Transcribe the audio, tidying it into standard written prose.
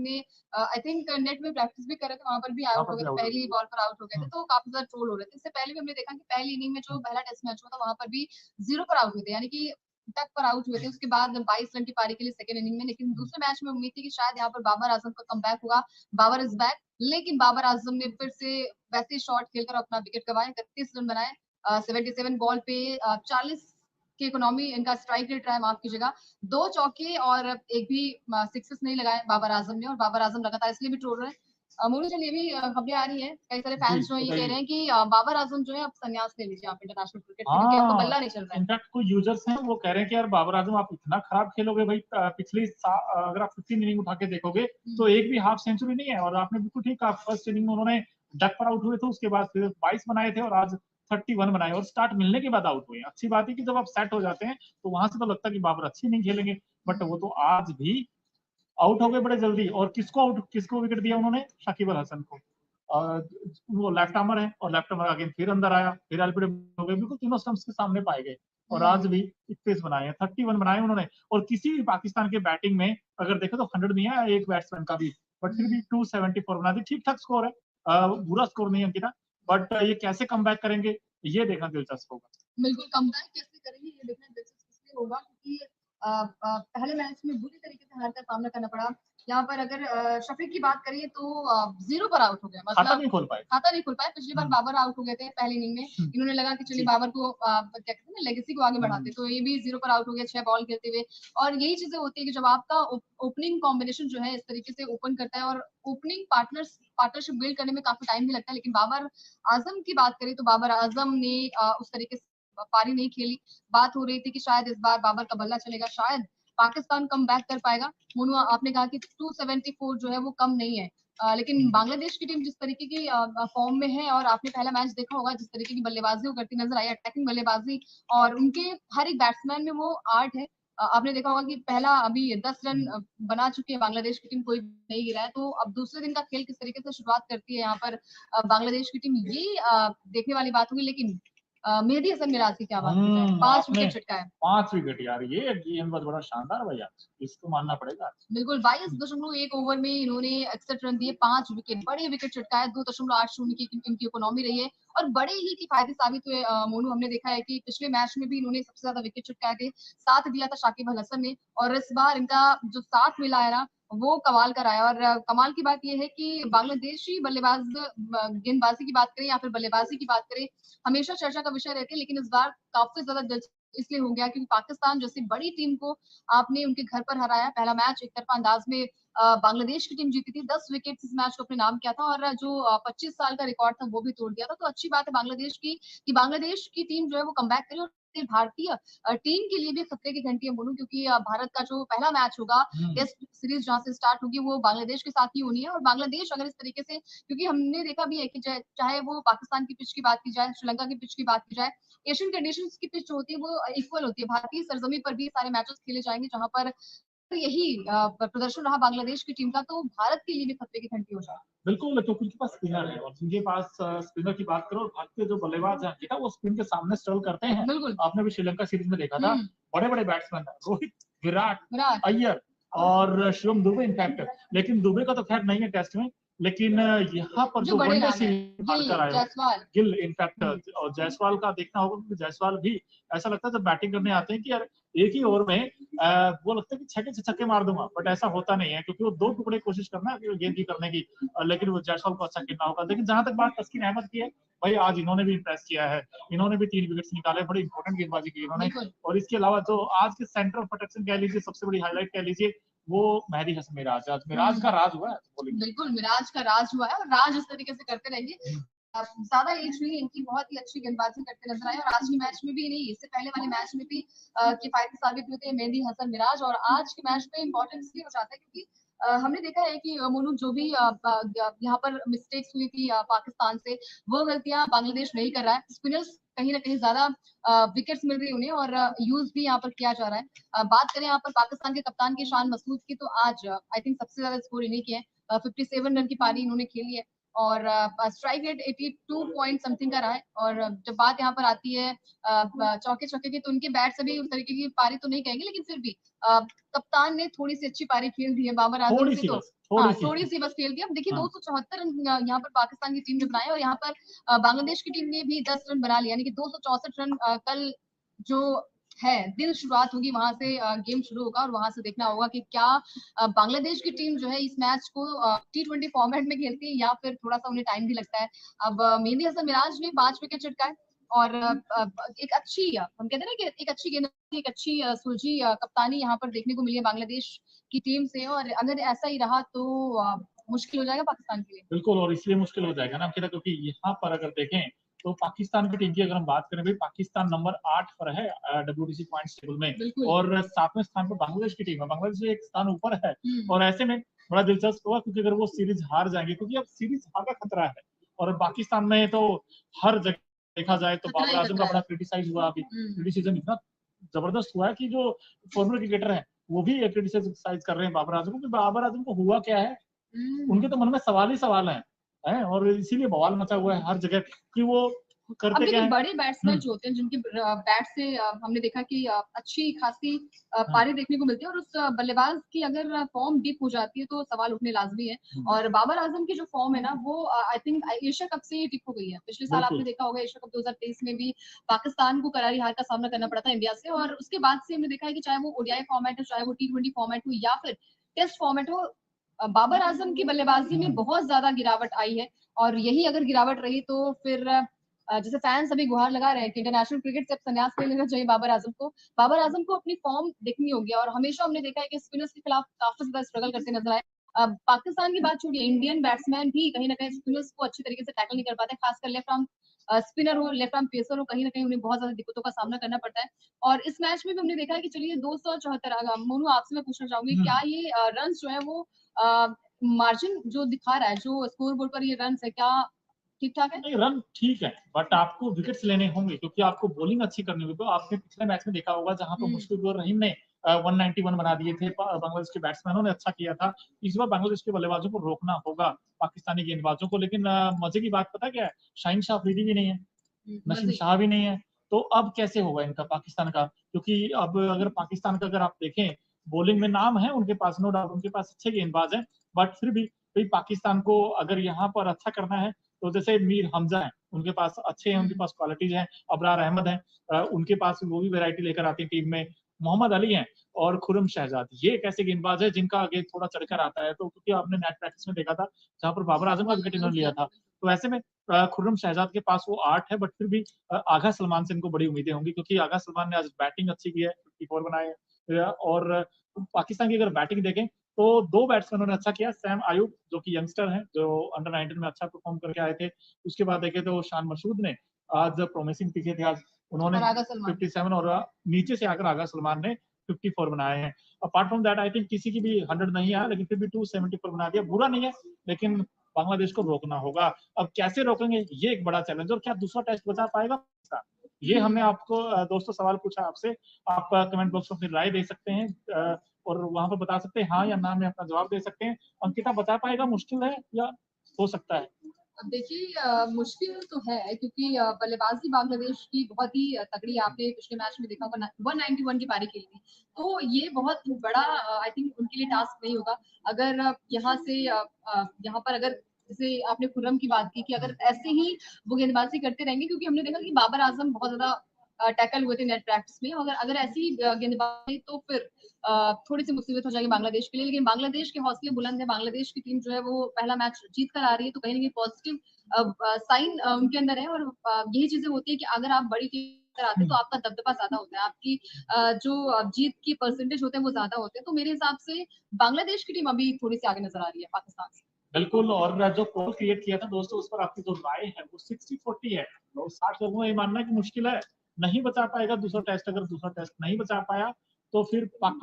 ने I think net में practice भी कर रहे थे, वहां पर भी आउट हो गए थे, पहली बॉल पर आउट हो गए थे, तो काफी ज्यादा ट्रोल हो रहे थे। इससे पहले भी हमने देखा कि पहली इनिंग में जो पहला टेस्ट मैच हुआ था वहां पर भी 0 पर आउट हुए थे, यानी कि तक पर आउट हुए थे। उसके बाद 22 रन की पारी के लिए सेकंड इनिंग में, लेकिन दूसरे मैच में उम्मीद थी कि शायद यहाँ पर बाबर आजम का कमबैक होगा, बाबर इज बैक, लेकिन बाबर आजम ने फिर से वैसे शॉट खेलकर अपना विकेट गंवाए, 31 रन बनाए 77 बॉल पे, 40 की इकोनॉमी इनका स्ट्राइक रेट रहा है, माफ कीजिएगा। 2 चौके और एक भी सिक्सेस नहीं लगाए बाबर आजम ने, और बाबर आजम लगातार इसलिए भी ट्रोल रहे हैं। मोनू, चलिए भी खबरें आ रही है, कई सारे फैंस जो ये कह रहे हैं कि बाबर आजम जो है अब संन्यास ले लीजिए आप इंटरनेशनल क्रिकेट से, क्योंकि आपका बल्ला नहीं चल रहा है। इनफैक्ट कोई यूजर्स हैं वो कह रहे हैं कि यार बाबर आजम आप इतना खराब खेलोगे भाई, पिछली अगर आप 15 इनिंग उठा के देखोगे तो एक भी हाफ सेंचुरी नहीं है। और आपने बिल्कुल ठीक कहा, फर्स्ट इनिंग में उन्होंने डक पर आउट हुए थे, उसके बाद फिर 22 बनाए थे और आज 31 बनाए, और स्टार्ट मिलने के बाद आउट हुए। अच्छी बात है कि जब आप सेट हो जाते हैं तो वहां से तो लगता है कि बाबर अच्छी नहीं खेलेंगे, बट वो तो आज भी आउट हो गए बड़े जल्दी। और किसको विकेट दिया उन्होंने? शाकिब अल हसन को। वो लेफ्ट आर्मर है, और लेफ्ट आर्मर अगेन फिर अंदर आया, फिर एलबीडब्ल्यू हो गए, बिल्कुल तीनों स्टंप्स के सामने पाए गए। और आज भी 31 बनाए हैं, 31 बनाए उन्होंने। और किसी भी पाकिस्तान के बैटिंग में अगर देखें तो 100 नहीं है एक बैट्समैन का भी, बट फिर भी 274 बना दी, ठीक ठाक स्कोर है, बुरा स्कोर नहीं है अंकिता। बट ये कैसे कम बैक करेंगे ये देखना दिलचस्प होगा। बिल्कुल, कम बैक कैसे करेंगे ये देखना दिलचस्प इसलिए होगा क्योंकि पहले मैच में बुरी तरीके से हार का सामना करना पड़ा। यहाँ पर अगर शफीक की बात करिए तो 0 पर आउट हो गया, खाता मतलब नहीं खोल पाए। खाता नहीं खोल पाए। पिछली बार बाबर आउट हो गए थे पहली इनिंग में, इन्होंने लगा कि चलिए बाबर को क्या कहते हैं ना, लेगेसी को आगे बढ़ाते, तो ये भी 0 पर आउट हो गया 6 बॉल खेलते हुए। और यही चीजें होती है कि जब आपका ओपनिंग कॉम्बिनेशन जो है इस तरीके से ओपन करता है, और ओपनिंग पार्टनरशिप बिल्ड करने में काफी टाइम भी लगता है, लेकिन बाबर आजम की बात करें तो बाबर आजम ने उस तरीके से पारी नहीं खेली। बात हो रही थी कि शायद इस बार बाबर का बल्ला चलेगा, शायद पाकिस्तान कम बैक कर पाएगा। मोनू, आपने कहा कि 274 जो है वो कम नहीं है, लेकिन बांग्लादेश की टीम जिस तरीके की फॉर्म में है, और आपने पहला मैच देखा होगा जिस तरीके की बल्लेबाजी वो करती नजर आई, अटैकिंग बल्लेबाजी, और उनके हर एक बैट्समैन में वो आर्ट है। आपने देखा होगा कि पहला अभी 10 रन बना चुकी है बांग्लादेश की टीम, कोई नहीं गिरा है। तो अब दूसरे दिन का खेल किस तरीके से शुरुआत करती है यहाँ पर बांग्लादेश की टीम, ये देखने वाली बात होगी। लेकिन मेहदी हसन मिराज की क्या बात की जाए, 5 विकेट चटकाए, 5 विकेट यार, ये गेंदबाज बड़ा शानदार भाई, आज इसको मानना पड़ेगा। बिल्कुल, 22.1 ओवर में इन्होंने 61 रन दिए, 5 विकेट, बड़े विकेट चटकाए, 2.80 की इनकी इकोनॉमी रही है, और बड़े ही किफायती साबित हुए। मोनू, हमने देखा है कि पिछले मैच में भी इन्होंने सबसे ज्यादा विकेट चटकाए थे, साथ दिया था शाकिब अल हसन ने, और इस बार इनका जो साथ मिला है ना वो कमाल का रहा है। और कमाल की बात यह है कि बांग्लादेशी बल्लेबाज गेंदबाजी की बात करें या फिर बल्लेबाजी की बात करें, हमेशा चर्चा का विषय रहती है, लेकिन इस बार काफी ज्यादा दिलचस्प इसलिए हो गया क्योंकि पाकिस्तान जैसी बड़ी टीम को आपने उनके घर पर हराया। पहला मैच एक तरफा अंदाज में बांग्लादेश की टीम जीती थी, 10 विकेट इस मैच को अपने नाम किया था, और जो 25 साल का रिकॉर्ड था वो भी तोड़ दिया था। तो अच्छी बात है बांग्लादेश की कि बांग्लादेश की टीम जो है वो कमबैक करी, और भारतीय टीम के लिए भी खतरे की घंटी है मोनू, क्योंकि भारत का जो पहला मैच होगा टेस्ट सीरीज जहां से स्टार्ट होगी वो बांग्लादेश के साथ ही होनी है। और बांग्लादेश अगर इस तरीके से, क्योंकि हमने देखा भी है कि चाहे वो पाकिस्तान की पिच की बात की जाए, श्रीलंका की पिच की बात की जाए, एशियन कंडीशंस की पिच जो होती है वो इक्वल होती है। भारतीय सरजमी पर भी सारे मैचेस खेले जाएंगे जहां पर तो यही प्रदर्शन रहा बांग्लादेश की टीम का, तो भारत के लिए भी खतरे की घंटी हो जाए। बिल्कुल, क्योंकि उनके पास स्पिनर है, और जिनके पास स्पिनर की बात करो, भारत के जो बल्लेबाज हैं बेटा वो स्पिन के सामने स्ट्रगल करते हैं। बिल्कुल, आपने भी श्रीलंका सीरीज में देखा था, बड़े बड़े बैट्समैन रोहित, विराट, अय्यर और शिवम दुबे इनफैक्ट। लेकिन दुबे का तो खैर नहीं है टेस्ट में, लेकिन यहाँ पर जो बड़े वनडे नाम है, सीरीज गिल, कर आए हो, जायसवाल, गिल इनफैक्ट, और जायसवाल का देखना होगा, क्योंकि जायसवाल भी ऐसा लगता है जब बैटिंग करने आते हैं कि यार एक ही ओवर में वो लगता है कि 6 के 6 छक्के मार दूंगा, बट ऐसा होता नहीं है, क्योंकि वो 2 टुकड़े कोशिश करना है गेंद की करने की। लेकिन वो जायसवाल को अच्छा खेलना होगा। लेकिन जहां तक बात तस्कीन अहमद की है, भाई आज इन्होंने भी इम्प्रेस किया है, इन्होंने भी 3 विकेट्स निकाले, बड़ी इंपॉर्टेंट गेंदबाजी की इन्होंने। और इसके अलावा जो आज के सेंटर ऑफ प्रोटेक्शन कह लीजिए, सबसे बड़ी हाईलाइट कह लीजिए, वो मेहदी हसन मिराज। आज मिराज का राज हुआ है, बिल्कुल मिराज का राज हुआ है, और राज इस तरीके से करते रहेंगे। ज्यादा एज हुई इनकी, बहुत ही अच्छी गेंदबाजी करते नजर आए, और आज के मैच में भी नहीं, इससे पहले वाले मैच में भी किफायती साबित हुए थे मेहदी हसन मिराज। और आज के मैच में इंपॉर्टेंट इसलिए हो जाता है क्योंकि हमने देखा है कि मोनू जो भी यहाँ पर मिस्टेक्स हुई थी पाकिस्तान से, वो गलतियां बांग्लादेश नहीं कर रहा है। स्पिनर्स कहीं ना कहीं ज्यादा विकेट्स मिल रही उन्हें, और यूज भी यहाँ पर किया जा रहा है। बात करें यहाँ पर पाकिस्तान के कप्तान की शान मसूद की, तो आज आई थिंक सबसे ज्यादा स्कोर इन्हीं की है, 57 रन की पारी इन्होंने खेली है, और स्ट्राइक रेट 82 पॉइंट समथिंग का रहा है। और जब बात यहाँ पर आती है चौके छक्के की, तो उनके बैट से भी उस तरीके की पारी तो नहीं कहेंगे, लेकिन फिर भी कप्तान ने थोड़ी सी अच्छी पारी खेल दी है बाबर आजम से, तो थोड़ी सी। थोड़ी सी बस खेल दी। अब देखिए हाँ 274 रन यहाँ पर पाकिस्तान की टीम ने बनाए और यहाँ पर बांग्लादेश की टीम ने भी 10 रन बना लिया, यानी कि 264 रन। कल जो है दिन शुरुआत होगी वहां से, गेम शुरू होगा और वहां से देखना होगा कि क्या बांग्लादेश की टीम जो है इस मैच को T20 फॉर्मेट में खेलती है या फिर थोड़ा सा उन्हें टाइम भी लगता है। अब मेहंदी हसन मिराज ने 5 विकेट चटकाए और एक अच्छी हम कहते हैं ना कि एक अच्छी गेंद, एक अच्छी सुलझी कप्तानी यहाँ पर देखने को मिली है बांग्लादेश की टीम से, और अगर ऐसा ही रहा तो मुश्किल हो जाएगा पाकिस्तान के लिए। बिल्कुल, और इसलिए मुश्किल हो जाएगा ना अंकिता, क्योंकि यहाँ पर अगर देखें तो पाकिस्तान की टीम की अगर हम बात करें, भाई पाकिस्तान नंबर 8 पर है WTC पॉइंट्स टेबल में, और 7वें स्थान पर बांग्लादेश की टीम है। बांग्लादेश से एक स्थान ऊपर है, और ऐसे में बड़ा दिलचस्प होगा क्योंकि अगर वो सीरीज हार जाएंगे, क्योंकि अब सीरीज हार का खतरा है, और पाकिस्तान में तो हर जगह देखा जाए तो बाबर आजम का बड़ा क्रिटिसाइज हुआ। अभी क्रिटिसिज्म इतना जबरदस्त हुआ है कि जो फॉर्मर क्रिकेटर है वो भी क्रिटिसाइज कर रहे हैं बाबर आजम को, कि बाबर आजम को हुआ क्या है। उनके तो मन में सवाल ही सवाल हैं, और इसीलिए बवाल मचा हुआ है हर जगह कि वो करते क्या है। बड़े बैट्समैन जो होते हैं जिनके बैट से हमने देखा कि अच्छी खासी पारी देखने को मिलती है, और उस बल्लेबाज की अगर फॉर्म डिप हो जाती है तो सवाल उठने लाजमी है। और बाबर आजम की जो फॉर्म है ना वो आई थिंक एशिया कप से डिप हो गई है। पिछले साल आपने देखा होगा एशिया कप 2023 में भी पाकिस्तान को करारी हार का सामना करना पड़ा था इंडिया से, और उसके बाद से हमने देखा है कि चाहे वो ओडीआई फॉर्मेट हो, चाहे वो T20 फॉर्मेट हो या फिर टेस्ट फॉर्मेट हो, बाबर आजम की बल्लेबाजी में बहुत ज्यादा गिरावट आई है। और यही अगर गिरावट रही तो फिर जैसे फैंस अभी गुहार लगा रहे हैं कि इंटरनेशनल क्रिकेट से अब संन्यास ले लेना चाहिए बाबर आजम को। बाबर आजम को अपनी फॉर्म देखनी होगी, और हमेशा हमने देखा है कि स्पिनर्स के खिलाफ काफी ज्यादा स्ट्रगल करते नजर आए। पाकिस्तान की बात छोड़िए, इंडियन बैट्समैन भी कहीं ना कहीं स्पिनर्स को अच्छी तरीके से टैकल नहीं कर पाते, खासकर लेफ्ट आर्म स्पिनर हो, लेफ्ट आर्म पेसर हो, कहीं ना कहीं उन्हें बहुत ज्यादा दिक्कतों का सामना करना पड़ता है। और इस मैच में भी हमने देखा है कि चलिए 274, मोनू आपसे मैं पूछना चाहूंगी क्या ये रन जो है वो मार्जिन जो दिखा रहा है, जो स्कोर बोर्ड पर ये रन है, क्या ठीक ठाक है? नहीं, रन ठीक है, बट आपको विकेट्स लेने होंगे क्योंकि आपको बॉलिंग अच्छी करनी होगी। तो आपने पिछले मैच में देखा होगा जहां पर मुश्फिकुर रहीम ने 191 बना दिए थे, बांग्लादेश के बैट्समैनों ने अच्छा किया था। इस बार बांग्लादेश के बल्लेबाजों को रोकना होगा पाकिस्तानी गेंदबाजों को। लेकिन मजे की बात पता क्या है, शाहीन शाह अफरीदी भी नहीं है, नसीम शाह भी नहीं है, तो अब कैसे होगा इनका पाकिस्तान का। क्योंकि अब अगर पाकिस्तान का अगर आप देखें, बॉलिंग में नाम है उनके पास, नो डाउट उनके पास अच्छे गेंदबाज हैं, बट फिर भी पाकिस्तान को अगर यहाँ पर अच्छा करना है तो जैसे मीर हमजा है, उनके पास अच्छे हैं, उनके पास क्वालिटीज हैं, अबरार अहमद हैं, उनके पास वो भी वैरायटी लेकर आती है टीम में, मोहम्मद अली हैं और खुर्रम शहजाद, ये एक ऐसे गेंदबाज है जिनका आगे थोड़ा चढ़कर आता है। तो क्योंकि आपने नेट प्रैक्टिस में देखा था जहां पर बाबर आजम का विकेट इन्होंने लिया था, तो ऐसे में खुर्रम शहजाद के पास वो 8 है, बट फिर भी आगा सलमान से इनको बड़ी उम्मीदें होंगी, क्योंकि आगा सलमान ने आज बैटिंग अच्छी की है, 54 बनाए। और पाकिस्तान की अगर बैटिंग देखें तो 2 बैट्समैनों ने अच्छा किया, सैम आयूब जो कि यंगस्टर हैं, जो अंडर 19 में अच्छा परफॉर्म करके आए थे। उसके बाद देखे तो शान मसूद ने आज प्रॉमिसिंग दिखे थे, आज उन्होंने 57, और नीचे से आकर आगा सलमान ने 54 बनाए हैं। Apart from that I think किसी की भी 100 नहीं आया, लेकिन फिर भी 274 बना दिया, बुरा नहीं है, लेकिन बांग्लादेश को रोकना होगा। अब कैसे रोकेंगे ये एक बड़ा चैलेंज, और क्या दूसरा टेस्ट बचा पाएगा, ये हमने आपको दोस्तों सवाल पूछा आपसे। आप कमेंट बॉक्स में अपनी राय दे सकते हैं और वहां पर बता सकते हैं हाँ या ना में अपना जवाब दे सकते हैं। अंकिता बता पाएगा, मुश्किल है या हो सकता है? अब देखिए मुश्किल तो है क्योंकि बल्लेबाजी बांग्लादेश की बहुत ही तगड़ी, आपने पिछले मैच में देखा होगा 191 की पारी खेली थी, तो ये बहुत बड़ा आई थिंक उनके लिए टास्क नहीं होगा। अगर यहाँ से यहाँ पर अगर जैसे आपने खुर्रम की बात की कि अगर ऐसे ही वो गेंदबाजी करते रहेंगे, क्योंकि हमने देखा कि बाबर आजम बहुत ज्यादा टैकल हुए थे नेट प्रैक्टिस में, अगर अगर ऐसी गेंदबाजी तो फिर थोड़ी सी मुसीबत हो जाएगी बांग्लादेश के लिए। लेकिन बांग्लादेश के हौसले बुलंद है, बांग्लादेश की टीम जो है वो पहला मैच जीत कर आ रही है, तो कहीं ना कहीं पॉजिटिव साइन उनके अंदर है। और यही चीजें होती है कि अगर आप बड़ी टीम आते हैं तो आपका दबदबा ज्यादा होता है, आपकी जो जीत की परसेंटेज होते हैं वो ज्यादा होते हैं। तो मेरे हिसाब से बांग्लादेश की टीम अभी थोड़ी सी आगे नजर आ रही है पाकिस्तान से। बिल्कुल, और जो पोल क्रिएट किया था दोस्तों, उस पर आपकी जो राय है वो 60-40 है। तो 60 लोगों का ये मानना है कि मुश्किल है, नहीं बचा पाएगा दूसरा टेस्ट। अगर दूसरा टेस्ट नहीं बचा पाया तो फिर पाकिस्तान